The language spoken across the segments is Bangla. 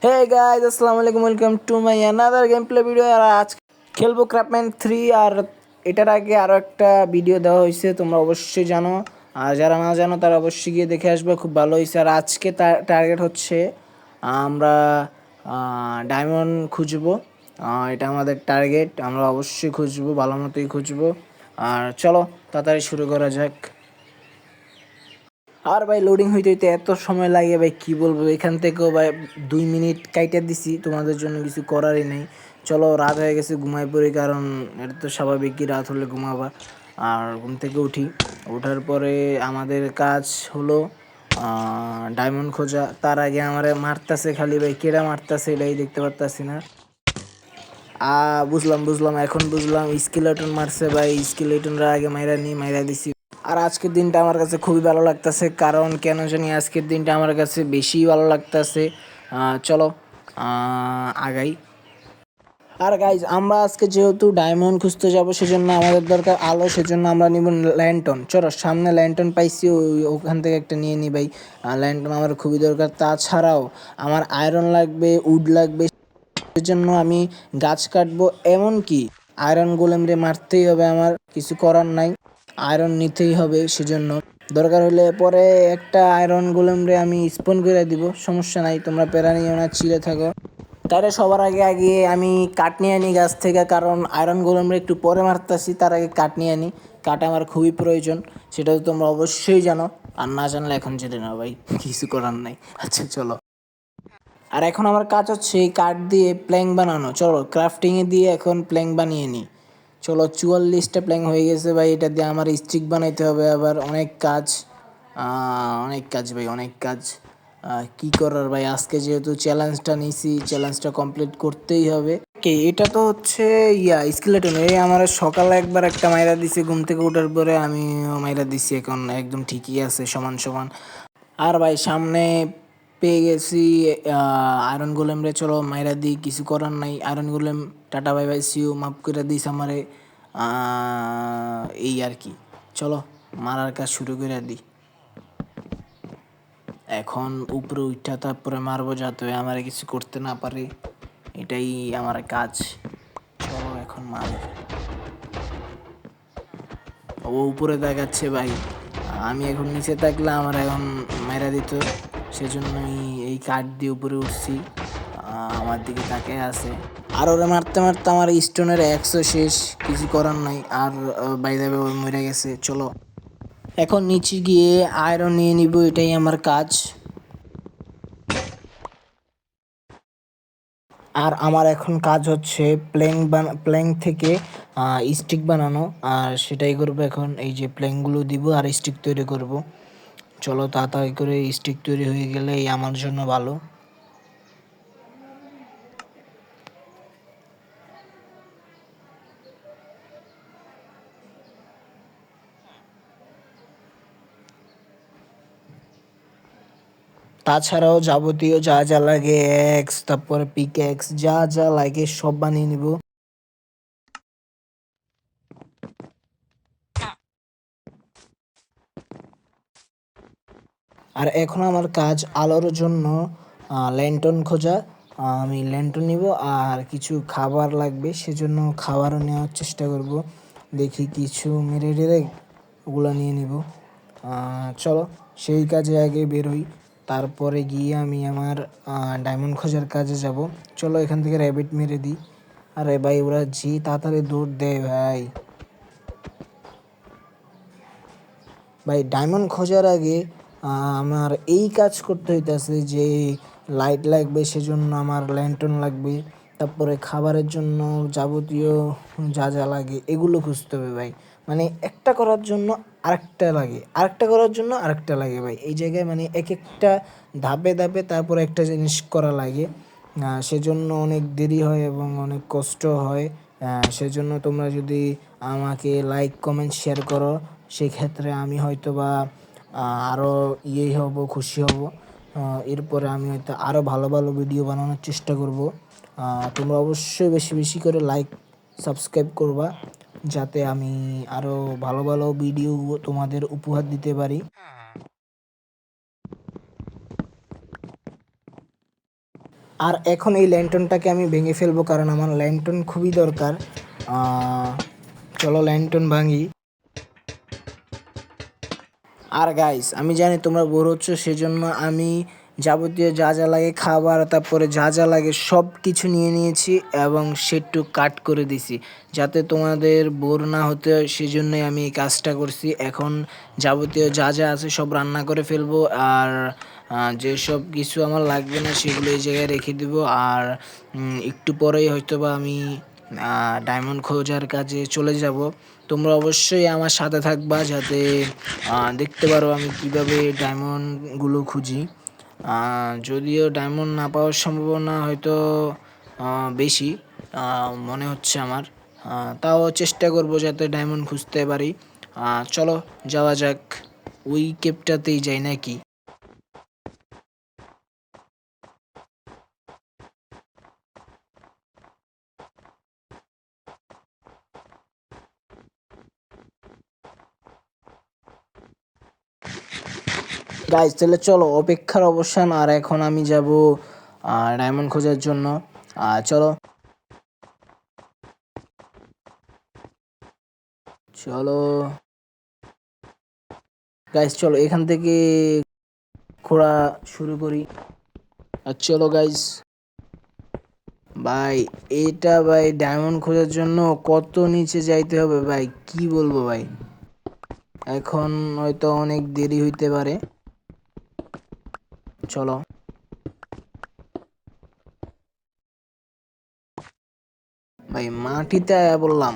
হে গাইস, আসসালামু আলাইকুম, welcome to my another game play video. আর আজ খেলবো ক্রাফম্যান 3। আর এটার আগে আরও একটা ভিডিও দেওয়া হয়েছে, তোমরা অবশ্যই জানো। আর যারা না জানো তারা অবশ্যই গিয়ে দেখে আসবে, খুব ভালো হয়েছে। আর আজকে টার্গেট হচ্ছে আমরা ডায়মন্ড খুঁজবো। এটা আমাদের টার্গেট, আমরা অবশ্যই খুঁজবো, ভালো মতোই খুঁজবো। আর চলো তাড়াতাড়ি শুরু করা যাক। আর ভাই লোডিং হইতে হইতে এত সময় লাগে ভাই, কি বলবো। এখান থেকেও ভাই 2 মিনিট কাইটা দিছি, তোমাদের জন্য কিছু করারই নেই। চলো, রাত হয়ে গেছে, ঘুমাই পড়ি, কারণ এটা তো স্বাভাবিকই, রাত হলে ঘুমাবা। আর ঘুম থেকে উঠি, ওঠার পরে আমাদের কাজ হলো ডায়মন্ড খোঁজা। তার আগে আমারে মারতাছে খালি ভাই, কেডা মারতাছে এটাই দেখতে পারতাছি না। বুঝলাম, এখন বুঝলাম, স্কেলেটন মারছে ভাই। স্কেলেটনরা আগে মাইরা দিছি। আর আজকের দিনটা আমার কাছে খুবই ভালো লাগতেছে, কারণ কেন জানি আজকের দিনটা আমার কাছে বেশি ভালো লাগতেছে। চলো আগাই। আর গাইজ, আমরা আজকে যেহেতু ডায়মন্ড খুঁজতে যাব, সেজন্য আমাদের দরকার আলো, সেজন্য আমরা নিব ল্যান্টন। চলো, সামনে ল্যান্টন পাইছি, ওখান থেকে একটা নিয়ে নিই ভাই। ল্যান্টন আমার খুবই দরকার। তাছাড়াও আমার আয়রন লাগবে, উড লাগবে, সেজন্য আমি গাছ কাটবো। এমনকি আয়রন গোলেমরে মারতেই হবে, আমার কিছু করার নাই, আয়রন নিতেই হবে। সেজন্য দরকার হলে পরে একটা আয়রন গোলেমরে আমি স্পন করে দিব, সমস্যা নাই, তোমরা প্যারা নিও না, চিড়ে থাকো। তাহলে সবার আগে আগে আমি কাঠ নিয়ে আনি গাছ থেকে, কারণ আয়রন গোলেমরে একটু পরে মারতেছি, তার আগে কাঠ নিয়ে আনি। কাঠ আমার খুবই প্রয়োজন, সেটা তো তোমরা অবশ্যই জানো। আর না জানলে এখন জেনে নাও ভাই, কিছু করার নাই। আচ্ছা চলো। আর এখন আমার কাজ হচ্ছে এই কাঠ দিয়ে প্ল্যাঙ্ক বানানো। চলো ক্রাফটিংয়ে দিয়ে এখন প্ল্যাঙ্ক বানিয়ে নিই। চলো, 44টা প্ল্যাঙ্ক হয়ে গেছে ভাই। এটা দিয়ে আমার স্টিক বানাইতে হবে, আবার অনেক কাজ, অনেক কাজ ভাই, অনেক কাজ। কি করার ভাই, আজকে যেহেতু চ্যালেঞ্জটা নিছি, চ্যালেঞ্জটা কমপ্লিট করতেই হবে। কে এটা তো হচ্ছে স্কেলেটন। এই আমার সকালে একবার একটা মাইরা দিছে, ঘুম থেকে ওঠার পরে আমিও মাইরা দিছি, এখন একদম ঠিকই আছে, সমান সমান। আর ভাই সামনে পেয়ে গেছি আয়রন গোলেম রে। চলো মাইরা দিই, কিছু করার নাই। Iron golem tata bye bye, see you, মাফ করে দিস আমারে। এই আর কি। চলো মারার কাজ শুরু করে দিই। এখন উপরে উঠা তারপরে মারবো, যাতে আমার কিছু করতে না পারে, এটাই আমার কাজ। চলো এখন মারি। ও উপরে দেখাচ্ছে ভাই, আমি এখন নিচে থাকলে আমার এখন মেরা দিত, সেজন্যই এই কাঠ দিয়ে উপরে উঠছি। আমার দিকে তাকিয়ে আছে। আর ওরা মারতে মারতে আমার স্টোনের একশো শেষ, কিছু করার নাই। আর বাইরে ওই মরে গেছে। চলো এখন নিচে গিয়ে আয়রন নিয়ে নিব, এটাই আমার কাজ। আর আমার এখন কাজ হচ্ছে প্ল্যাঙ্ক থেকে স্টিক বানানো, আর সেটাই করবো এখন। এই যে প্ল্যাঙ্কগুলো দিব আর স্টিক তৈরি করব। চলো তাড়াতাড়ি করে, স্টিক তৈরি হয়ে গেলে আমার জন্য ভালো। তাছাড়াও যাবতীয় যা যা লাগে, এক্স, তারপরে পিকেক্স, যা যা লাগে সব বানিয়ে নিব। আর এখন আমার কাজ আলোর জন্য ল্যান্টন খোঁজা। আমি ল্যান্টন নিব, আর কিছু খাবার লাগবে, সেজন্য খাবারও নেওয়ার চেষ্টা করব। দেখি কিছু মেরে টেরে ওগুলো নিয়ে নিব। চলো সেই কাজে আগে বেরোই, তারপরে গিয়ে আমি আমার ডায়মন্ড খোঁজার কাজে যাব। চলো এখান থেকে র্যাবিট মেরে দিই। আরে ভাই ওরা জি তাড়াতাড়ি দৌড় দেয় ভাই। ভাই ডায়মন্ড খোঁজার আগে আমার এই কাজ করতে হইতেছে যে লাইট লাগবে, সেজন্য আমার ল্যান্টন লাগবে। তারপরে খাবারের জন্য যাবতীয় যা যা লাগে এগুলো খুঁজতে হবে ভাই। মানে একটা করার জন্য আরেকটা লাগে, আরেকটা করার জন্য আরেকটা লাগে ভাই। এই জায়গায় মানে এক একটা ধাপে ধাপে তারপর একটা জিনিস করা লাগে। সেজন্য অনেক দেরি হয় এবং অনেক কষ্ট হয়। সেজন্য তোমরা যদি আমাকে লাইক কমেন্ট শেয়ার করো, সেক্ষেত্রে আমি হয়তো বা আরও হব, খুশি হব। এরপরে আমি হয়তো আরও ভালো ভালো ভিডিও বানানোর চেষ্টা করব। তোমরা অবশ্যই বেশি বেশি করে লাইক, সাবস্ক্রাইব করবা, যাতে আমি আরও ভালো ভালো ভিডিও তোমাদের উপহার দিতে পারি। আর এখন এই ল্যান্টনটাকে আমি ভেঙে ফেলবো, কারণ আমার ল্যান্টন খুবই দরকার। চলো ল্যান্টন ভাঙি। আর গাইস, আমি জানি তোমরা বোর হচ্ছ, সেজন্য আমি যাবতীয় যা যা লাগে খাবার, তারপরে যা যা লাগে সব কিছু নিয়ে নিয়েছি এবং সেটু কাট করে দিছি, যাতে তোমাদের বোর না হতে হয়। সেজন্যই আমি এই কাজটা করছি। এখন যাবতীয় যা যা আছে সব রান্না করে ফেলবো, আর যেসব কিছু আমার লাগবে না সেগুলো এই জায়গায় রেখে দিব। আর একটু পরেই হয়তো বা আমি ডায়মন্ড খোঁজার কাজে চলে যাব। তোমরা অবশ্যই আমার সাথে থাকবা, যাতে দেখতে পারো আমি কিভাবে ডায়মন্ডগুলো খুঁজি। যদিও ডায়মন্ড না পাওয়ার সম্ভাবনা হয়তো বেশি মনে হচ্ছে আমার, তাও চেষ্টা করব যাতে ডায়মন্ড খুঁজতে পারি। চলো যাওয়া যাক, ওই কেপটাতেই যাই নাকি। গাইজ তাহলে চলো, অপেক্ষার অবসান। আর এখন আমি যাব ডায়মন্ড খোঁজার জন্য। চলো চলো গাইজ, চলো এখান থেকে খোঁড়া শুরু করি। আর চলো গাইজ, ভাই এটা ভাই ডায়মন্ড খোঁজার জন্য কত নিচে যাইতে হবে ভাই, কি বলবো ভাই। এখন হয়তো অনেক দেরি হইতে পারে। চলো ভাই, মাটিতে আয়া বললাম।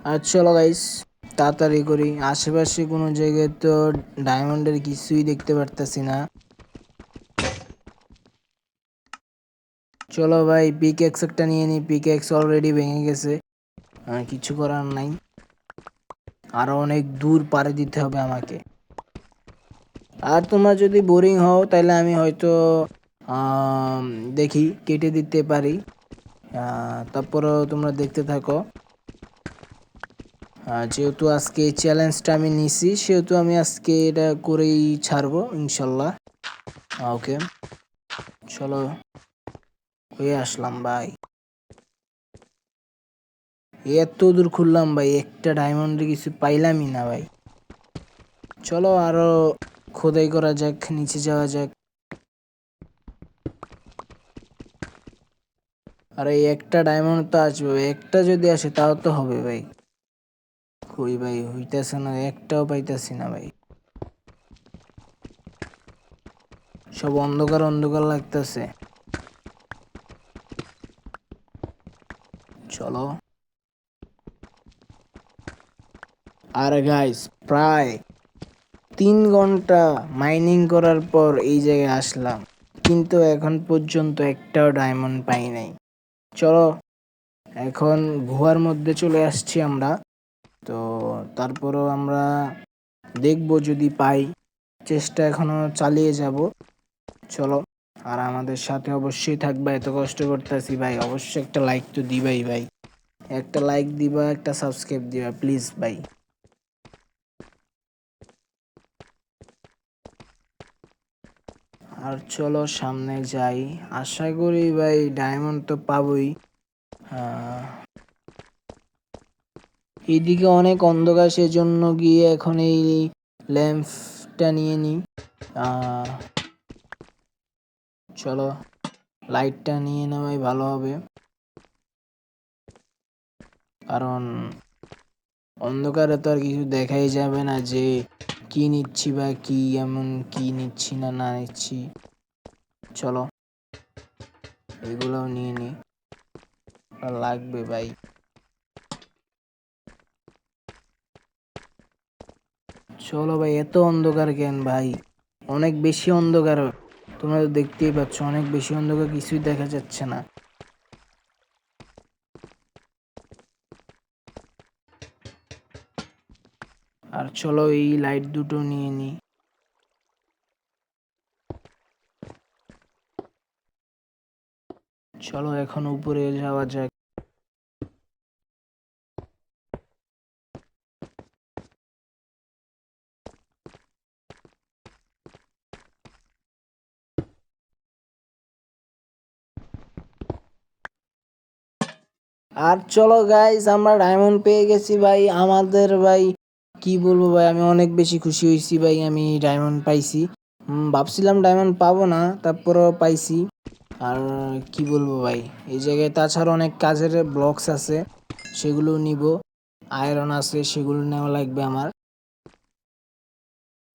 আর চলো গাইস, তাড়াতাড়ি করি। আশেপাশে কোনো জায়গায় তো ডায়মন্ডের কিছুই দেখতে পারতেছি না। চলো ভাই, পিকেক্স একটা নিয়ে নিই। পিকেক্স অলরেডি ভেঙে গেছে, কিছু করার নাই। আরো অনেক দূর পাড়ি দিতে হবে আমাকে। আর তোমরা যদি বোরিং হও তাহলে আমি হয়তো আম, দেখি কেটে দিতে পারি। তারপরেও তোমরা দেখতে থাকো। যেহেতু আজকে এই চ্যালেঞ্জটা আমি নিছি, সেহেতু আমি আজকে এটা করেই ছাড়বো ইনশাল্লাহ। ওকে, চলো হয়ে আসলাম ভাই। এত দূর খুললাম ভাই, একটা ডায়মন্ডে কিছু পাইলামই না ভাই। চলো আরো খোদাই করা যাক, নিচে যাওয়া যাক। আর এই একটা ডায়মন্ড তো আসবে, একটা যদি আসে তাও তো হবে ভাই। কই ভাই, হইতেছে না, একটাও পাইতেছি না ভাই। সব অন্ধকার অন্ধকার লাগতেছে। চলো। আর গাইস, প্রায় 3 ঘন্টা মাইনিং করার পর এই জায়গায় আসলাম, কিন্তু এখন পর্যন্ত একটাও ডায়মন্ড পাই নাই। চলো, এখন গুহার মধ্যে চলে আসছি আমরা। তো তারপরও আমরা দেখবো যদি পাই, চেষ্টা এখনো চালিয়ে যাব। চলো, আর আমাদের সাথে অবশ্যই থাকবা। এত কষ্ট করতেছি ভাই, অবশ্যই একটা লাইক তো দিবাই ভাই। একটা লাইক দিবা, একটা সাবস্ক্রাইব দিবা প্লিজ ভাই। আর চলো সামনে যাই, আশা করি ভাই ডায়মন্ড তো পাবোই। এইদিকে অনেক অন্ধকার, সেজন্য গিয়ে এখন এই ল্যাম্পটা নিয়ে নিই। চলো লাইটটা নিয়ে নেওয়াই ভালো হবে, কারণ অন্ধকারে তো আর কিছু দেখাই যাবে না যে কি নিচ্ছি বা কি এমন কি নিচ্ছি না না নিচ্ছি। চলো এগুলোও নিয়ে নি, লাগবে ভাই। চলো ভাই, এত অন্ধকার কেন ভাই? অনেক বেশি অন্ধকার, তোমরা তো দেখতেই পাচ্ছ অনেক বেশি অন্ধকার, কিছুই দেখা যাচ্ছে না। আর চলো এই লাইট দুটো নিয়ে নি। চলো এখন উপরে যাওয়া যাক। আর চলো গাইস, আমরা ডায়মন্ড পেয়ে গেছি ভাই। আমাদের ভাই কি বলবো ভাই, আমি অনেক বেশি খুশি হয়েছি ভাই, আমি ডায়মন্ড পাইছি। ভাবছিলাম ডায়মন্ড পাবো না, তারপরও পাইছি। আর কি বলবো ভাই, এই জায়গায় তাছাড়া অনেক কাজের ব্লকস আছে, সেগুলো নিব। আয়রন আছে, সেগুলো নেওয়া লাগবে আমার।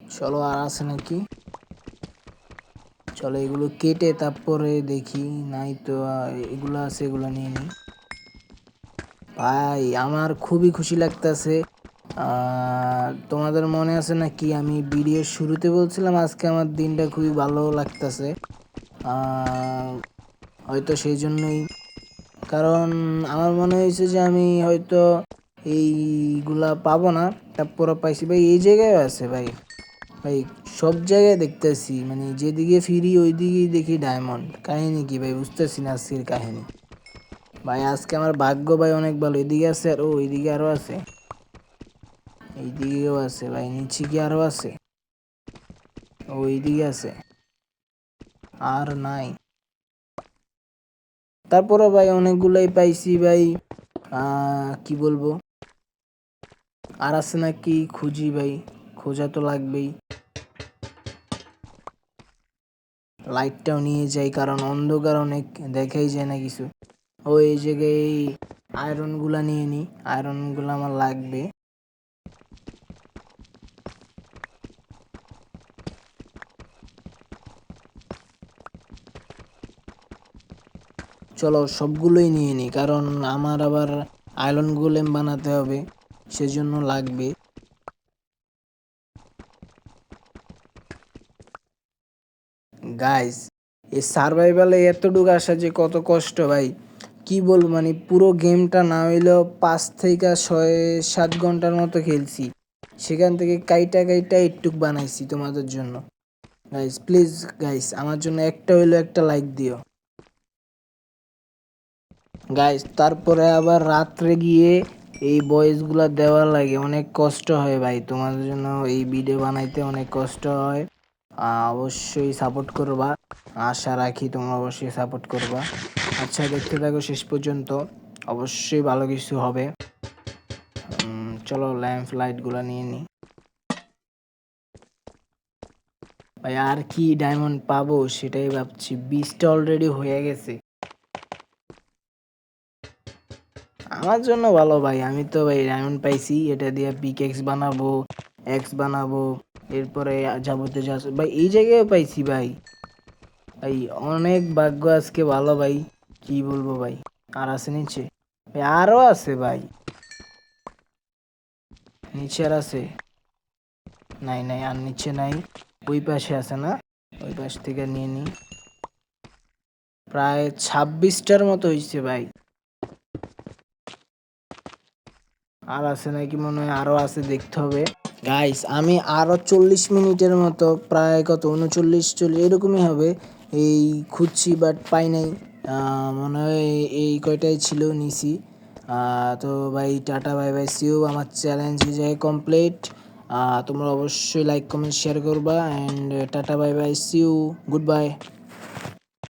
চলো আর আছে নাকি, চলো এগুলো কেটে তারপরে দেখি, নাই তো এগুলো আছে, এগুলো নিয়ে নিই। ভাই আমার খুবই খুশি লাগতেছে। তোমাদের মনে আছে নাকি আমি ভিডিওর শুরুতে বলছিলাম আজকে আমার দিনটা খুবই ভালো লাগতেছে। হয়তো সেই জন্যই, কারণ আমার মনে হয়েছে যে আমি হয়তো এইগুলা পাবো না, তারপরে পাইছি ভাই। এই জায়গায় আছে ভাই, ভাই সব জায়গায় দেখতেছি, মানে যেদিকে ফিরি ওই দিকেই দেখি ডায়মন্ড। কাহিনী কি ভাই, বুঝতেছি না আজকের কাহিনী। ভাই আজকে আমার ভাগ্য ভাই অনেক ভালো, এদিকে আছে আর ওইদিকে আরো আছে, এইদিকেও আছে ভাই, নিচে কি আরো আছে, ওইদিকে আছে, আর নাই। তারপরে ভাই অনেকগুলাই পাইছি ভাই, কি বলবো, আর আছে নাকি খুঁজি ভাই, খোঁজা তো লাগবেই। লাইটটাও নিয়ে যাই, কারণ অন্ধকার অনেক, দেখাই যায় না কিছু। ওই জায়গায় আয়রন গুলা নিয়ে নি, আয়রন গুলা আমার লাগবে। চলো সবগুলোই নিয়ে নিই, কারণ আমার আবার আয়রন গোলেম বানাতে হবে, সেজন্য লাগবে। গাইস, এই সার্ভাইভালে এতটুকু আসা যে কত কষ্ট ভাই, কি বলবো, মানে পুরো গেমটা না হইলেও 5 থেকে 6-7 ঘন্টার মতো খেলছি। সেখান থেকে কাইটা কাইটা একটুক বানাইছি তোমাদের জন্য। গাইস প্লিজ, গাইস আমার জন্য একটা হইলো একটা লাইক দিও গাইস। তারপরে আবার রাত্রে গিয়ে এই ভয়েসগুলো দেওয়া লাগে, অনেক কষ্ট হয় ভাই, তোমাদের জন্য এই ভিডিও বানাইতে অনেক কষ্ট হয়। অবশ্যই সাপোর্ট করবা, আশা রাখি তোমরা অবশ্যই সাপোর্ট করবা। আচ্ছা দেখতে থাকো শেষ পর্যন্ত, অবশ্যই ভালো কিছু হবে। চলো ল্যাম্প লাইটগুলো নিয়ে নিই ভাই। আর কি ডায়মন্ড পাবো সেটাই ভাবছি, 20টা অলরেডি হয়ে গেছে। আমার জন্য ভালো ভাই, আমি তো ভাই ডায়মন্ড পাইছি, এটা দিয়ে পিকেক্স বানাবো, এক্স বানাবো, এরপরে যাবতীয় যা ভাই এই জায়গায় পাইছি ভাই। ভাই অনেক ভাগ্য আজকে ভালো ভাই, কি বলবো ভাই। আর আছে নিচে ভাই, আরো আছে ভাই, নিচে আর আছে, নাই নাই আর নিচে নাই, ওই পাশে আছে না, ওই পাশ থেকে নিয়ে নি। প্রায় 26টার মতো হয়েছে ভাই। আর আছে নাকি, মনে হয় আরো আছে, দেখতে হবে। গাইস আমি আরো 40 মিনিটের মতো, প্রায় কত 39-40 এরকমই হবে, এই খুঁজছি বাট পাই নাই। মনে হয় এই কয়টাই ছিল, নিছি। তো ভাই টাটা বাই বাই, সিউ। আমার চ্যালেঞ্জ যায় কমপ্লিট। তোমরা অবশ্যই লাইক কমেন্ট শেয়ার করবা, and tata bye bye, see you, good by.